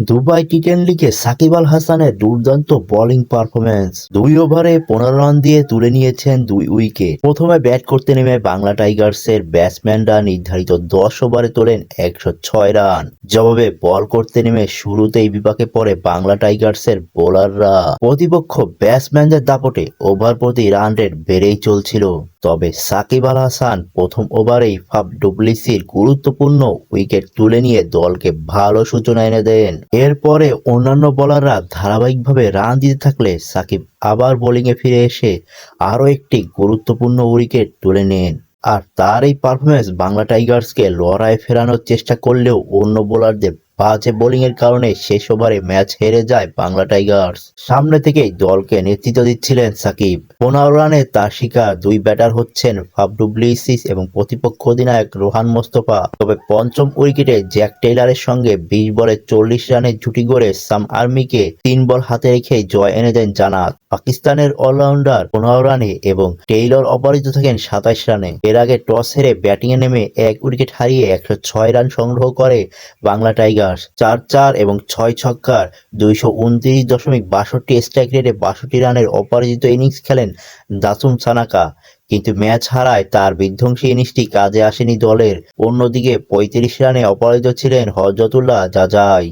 Dubai টি-10 লিগে সাকিব আল হাসানের দুর্দান্ত বোলিং পারফরম্যান্স। 2 ওভারে 15 রান দিয়ে তুলে নিয়েছেন 2 উইকেট। প্রথমে ব্যাট করতে নেমে বাংলা টাইগার্সের ব্যাটসম্যানরা নির্ধারিত 10 ওভারে তোলেন 106 রান। জবাবে বল করতে নেমে শুরুতেই বিপাকে পড়ে বাংলা টাইগার্সের বোলাররা। প্রতিপক্ষ ব্যাটসম্যানদের দাপটে ওভার প্রতি রান রেট বেড়েই চলছিল। তবে সাকিব আল হাসান প্রথম ওভারেই ফাফ ডুপ্লেসির গুরুত্বপূর্ণ উইকেট তুলে নিয়ে দলকে ভালো সূচনা এনে দেন। এরপরে অন্যান্য বোলাররা ধারাবাহিকভাবে রান দিতে থাকলে সাকিব আবার বোলিংয়ে ফিরে এসে আরও একটি গুরুত্বপূর্ণ উইকেট তুলে নেন। আর তার এই পারফরম্যান্স বাংলা টাইগার্সকে লড়াইয়ে ফেরানোর চেষ্টা করলেও অন্য বোলারদের বাজে বোলিংয়ের কারণে শেষ ওভারে ম্যাচ হেরে যায় বাংলা টাইগার্স। সামনে থেকেই দলকে নেতৃত্ব দিচ্ছিলেন সাকিব। 15 রানে তার শিকার 2 ব্যাটার হচ্ছেন ফাফ ডুপ্লেসিস এবং প্রতিপক্ষ অধিনায়ক রোহান মোস্তফা। তবে পঞ্চম উইকেটে জ্যাক টেইলরের সঙ্গে 20 বলে 40 রানের জুটি গড়ে সাম আর্মিকে 3 বল হাতে রেখে জয় এনে দেন জানাত। পাকিস্তানের অলরাউন্ডার 15 রানে এবং টেইলর অপরাজিত থাকেন 27 রানে। এর আগে টস হেরে ব্যাটিংয়ে নেমে 1 উইকেট হারিয়ে 106 রান সংগ্রহ করে বাংলা টাইগার্স। 4-4 এবং 6 ছক্কার 229.62 স্ট্রাইক রেটে 62 রানের অপরাজিত ইনিংস খেলেন দাসুম সানাকা। কিন্তু ম্যাচ হারায় তার বিধ্বংসী ইনিংসটি কাজে আসেনি দলের। অন্যদিকে 35 রানে অপরাজিত ছিলেন হজরতুল্লাহ জাজাই।